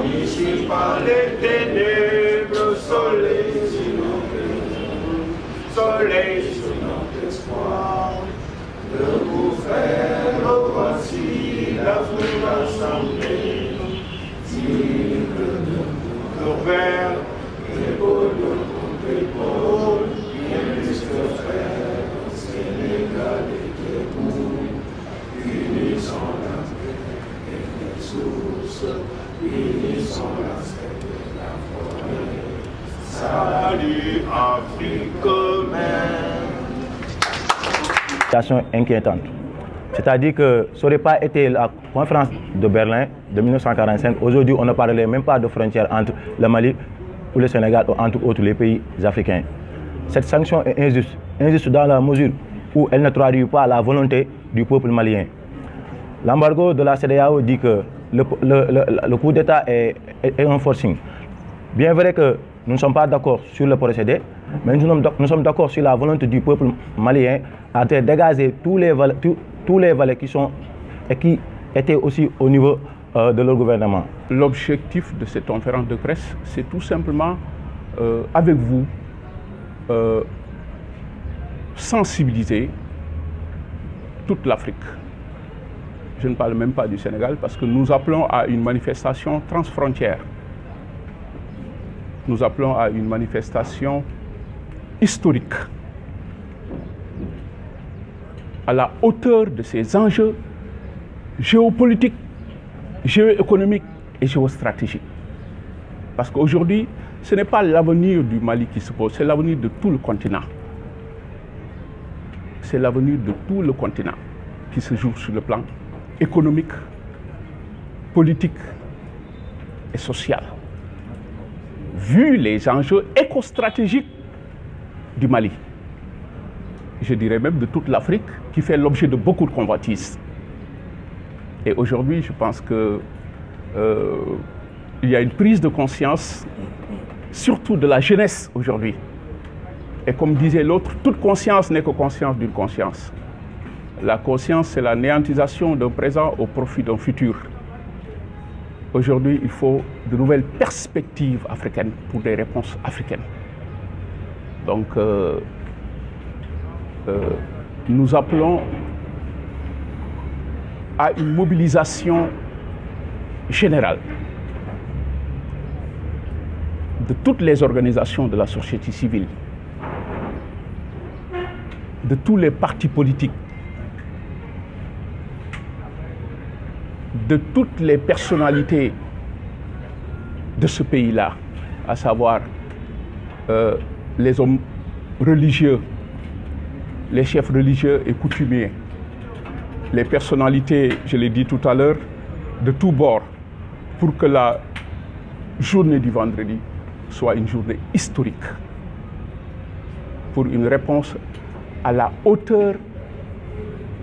Ici par les ténèbres, soleil sur notre soleil sur notre espoir. Debout frères, voici l'Afrique assemblée. Digne de nos pères, épaule contre épaule, bien plus que frères, Sénégal et debout, unissons la paix et les sources, unissons la scène de la forêt. Salut Afrique mère. Situation inquiétante. C'est-à-dire que ça n'aurait pas été la conférence de Berlin de 1945. Aujourd'hui, on ne parlait même pas de frontières entre le Mali ou le Sénégal ou entre autres les pays africains. Cette sanction est injuste. Injuste dans la mesure où elle ne traduit pas la volonté du peuple malien. L'embargo de la CEDEAO dit que le coup d'État est un forcing. Bien vrai que nous ne sommes pas d'accord sur le procédé, mais nous sommes d'accord sur la volonté du peuple malien à dégager tous les valets qui étaient aussi au niveau de leur gouvernement. L'objectif de cette conférence de presse, c'est tout simplement, avec vous, sensibiliser toute l'Afrique. Je ne parle même pas du Sénégal parce que nous appelons à une manifestation transfrontière. Nous appelons à une manifestation historique, à la hauteur de ces enjeux géopolitiques, géoéconomiques et géostratégiques. Parce qu'aujourd'hui, ce n'est pas l'avenir du Mali qui se pose, c'est l'avenir de tout le continent. C'est l'avenir de tout le continent qui se joue sur le plan économique, politique et social. Vu les enjeux écostratégiques du Mali, je dirais même de toute l'Afrique, qui fait l'objet de beaucoup de convoitises. Et aujourd'hui, je pense qu'il y a une prise de conscience, surtout de la jeunesse aujourd'hui. Et comme disait l'autre, toute conscience n'est que conscience d'une conscience. La conscience, c'est la néantisation d'un présent au profit d'un futur. Aujourd'hui, il faut de nouvelles perspectives africaines pour des réponses africaines. Donc, nous appelons à une mobilisation générale de toutes les organisations de la société civile, de tous les partis politiques, de toutes les personnalités de ce pays-là, à savoir les hommes religieux, les chefs religieux et coutumiers, les personnalités, je l'ai dit tout à l'heure, de tous bords, pour que la journée du vendredi soit une journée historique, pour une réponse à la hauteur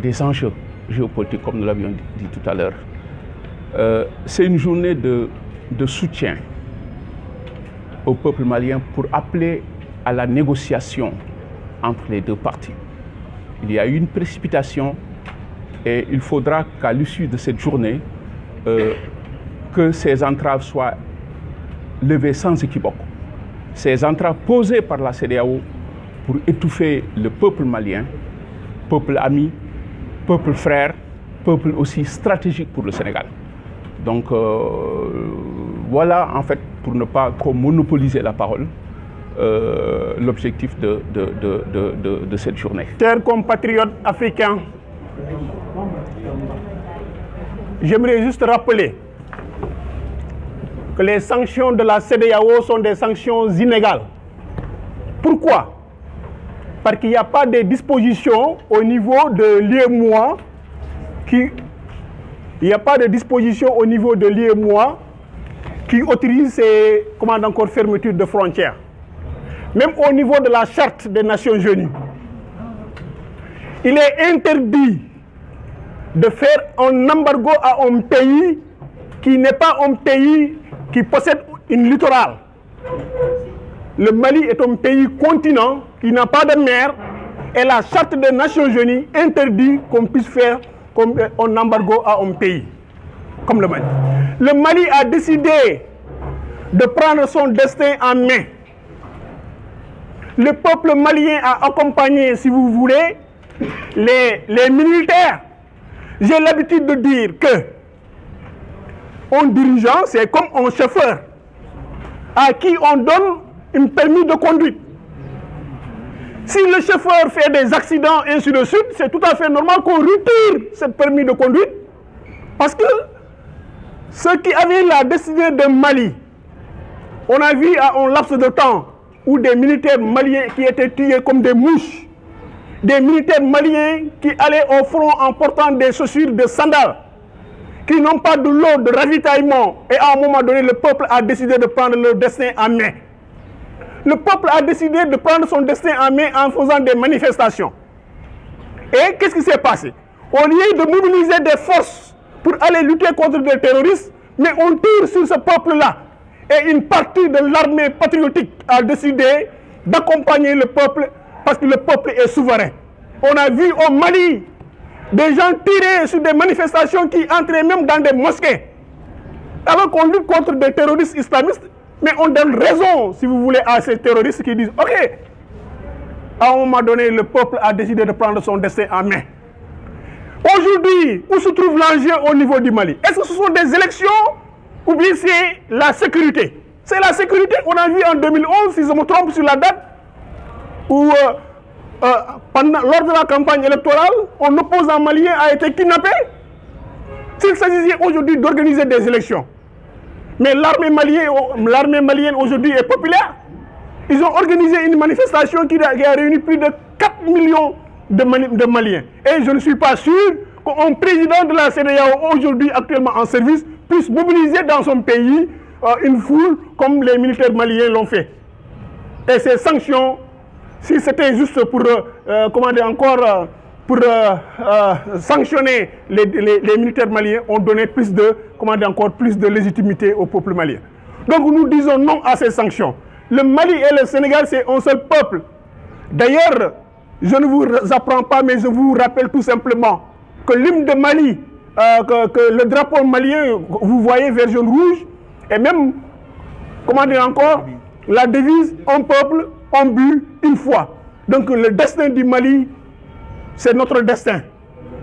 des enjeux géopolitiques, comme nous l'avions dit tout à l'heure. C'est une journée de soutien au peuple malien pour appeler à la négociation entre les deux parties. Il y a eu une précipitation et il faudra qu'à l'issue de cette journée, que ces entraves soient levées sans équivoque. Ces entraves posées par la CEDEAO pour étouffer le peuple malien, peuple ami, peuple frère, peuple aussi stratégique pour le Sénégal. Donc voilà, en fait, pour ne pas trop monopoliser la parole, l'objectif de cette journée. Chers compatriotes africains, j'aimerais juste rappeler que les sanctions de la CEDEAO sont des sanctions inégales. Pourquoi? Parce qu'il n'y a pas de dispositions au niveau de l'UEMOA qui autorise ces fermetures de frontières. Même au niveau de la charte des Nations Unies, il est interdit de faire un embargo à un pays qui n'est pas un pays qui possède une littorale. Le Mali est un pays continent qui n'a pas de mer et la charte des Nations Unies interdit qu'on puisse faire comme un embargo à un pays. comme le Mali. Le Mali a décidé de prendre son destin en main. Le peuple malien a accompagné, si vous voulez, les militaires. J'ai l'habitude de dire que un dirigeant, c'est comme un chauffeur à qui on donne un permis de conduite. Si le chauffeur fait des accidents, ainsi de suite, c'est tout à fait normal qu'on retire ce permis de conduite. Parce que ceux qui avaient la destinée de Mali, on a vu à un laps de temps où des militaires maliens qui étaient tués comme des mouches, des militaires maliens qui allaient au front en portant des chaussures de sandales, qui n'ont pas de lot de ravitaillement, et à un moment donné, le peuple a décidé de prendre leur destin en main. Le peuple a décidé de prendre son destin en main en faisant des manifestations. Et qu'est-ce qui s'est passé? Au lieu de mobiliser des forces pour aller lutter contre des terroristes, mais on tire sur ce peuple-là. Et une partie de l'armée patriotique a décidé d'accompagner le peuple parce que le peuple est souverain. On a vu au Mali des gens tirer sur des manifestations qui entraient même dans des mosquées. Alors qu'on lutte contre des terroristes islamistes, mais on donne raison, si vous voulez, à ces terroristes qui disent « Ok, à un moment donné, le peuple a décidé de prendre son destin en main. » Aujourd'hui, où se trouve l'enjeu au niveau du Mali? Est-ce que ce sont des élections ou bien c'est la sécurité? C'est la sécurité. On a vu en 2011, si je me trompe sur la date, où lors de la campagne électorale, un opposant malien a été kidnappé. S'il s'agissait aujourd'hui d'organiser des élections, mais l'armée malienne aujourd'hui est populaire. Ils ont organisé une manifestation qui a réuni plus de 4 millions de Maliens. Et je ne suis pas sûr qu'un président de la CEDEAO aujourd'hui actuellement en service puisse mobiliser dans son pays une foule comme les militaires maliens l'ont fait. Et ces sanctions, si c'était juste pour sanctionner les militaires maliens, ont donné plus de légitimité au peuple malien. Donc nous disons non à ces sanctions. Le Mali et le Sénégal, c'est un seul peuple. D'ailleurs, je ne vous apprends pas, mais je vous rappelle tout simplement que l'hymne de Mali, que le drapeau malien, vous voyez, vert, jaune, rouge, et même, la devise, un peuple, un but, une foi. Donc le destin du Mali, c'est notre destin.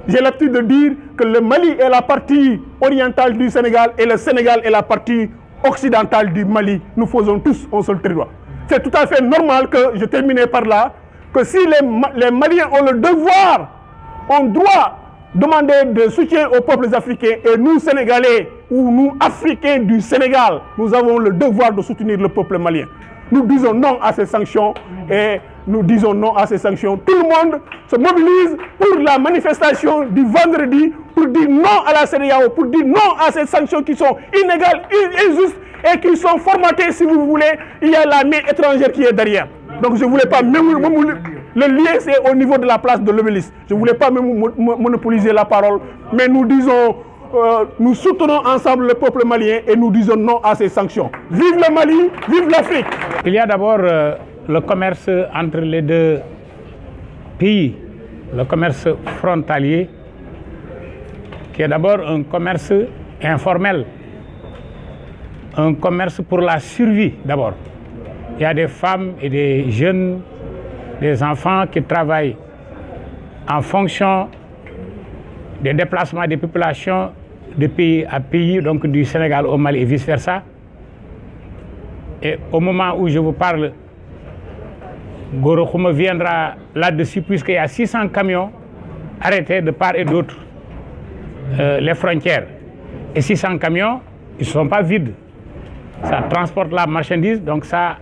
J'ai l'habitude de dire que le Mali est la partie orientale du Sénégal et le Sénégal est la partie occidentale du Mali. Nous faisons tous un seul territoire. C'est tout à fait normal que, je terminais par là, que si les Maliens ont le devoir, on doit demander de soutien aux peuples africains, et nous Sénégalais ou nous Africains du Sénégal, nous avons le devoir de soutenir le peuple malien. Nous disons non à ces sanctions et nous disons non à ces sanctions. Tout le monde se mobilise pour la manifestation du vendredi pour dire non à la CEDEAO, pour dire non à ces sanctions qui sont inégales, injustes et qui sont formatées, si vous voulez. Il y a la main étrangère qui est derrière. Donc je ne voulais pas même le lien, c'est au niveau de la place de l'Obélisque. Je ne voulais pas même monopoliser la parole, mais nous disons, nous soutenons ensemble le peuple malien et nous disons non à ces sanctions. Vive le Mali, vive l'Afrique. Il y a d'abord le commerce entre les deux pays, le commerce frontalier, qui est d'abord un commerce informel, un commerce pour la survie d'abord. Il y a des femmes et des jeunes, des enfants qui travaillent en fonction des déplacements des populations de pays à pays, donc du Sénégal au Mali et vice-versa. Et au moment où je vous parle, Goro Khouma viendra là-dessus, puisqu'il y a 600 camions arrêtés de part et d'autre les frontières. Et 600 camions, ils ne sont pas vides. Ça transporte la marchandise, donc ça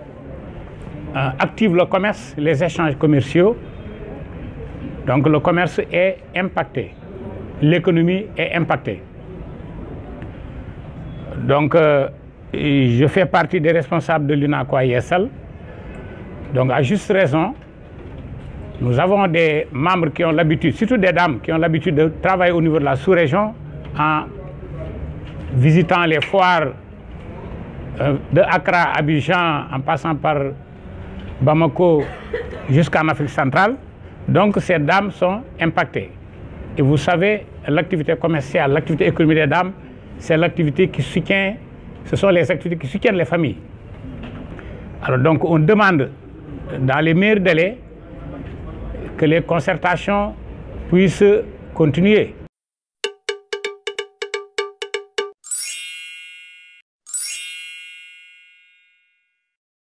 active le commerce, les échanges commerciaux. Donc le commerce est impacté, l'économie est impactée. Donc je fais partie des responsables de l'UNACOIS Yessal. Donc à juste raison, nous avons des membres qui ont l'habitude, surtout des dames, qui ont l'habitude de travailler au niveau de la sous-région en visitant les foires de Accra, Abidjan, en passant par Bamako jusqu'en Afrique centrale. Donc ces dames sont impactées. Et vous savez, l'activité commerciale, l'activité économique des dames c'est l'activité qui soutient, ce sont les activités qui soutiennent les familles. Alors donc on demande dans les meilleurs délais que les concertations puissent continuer.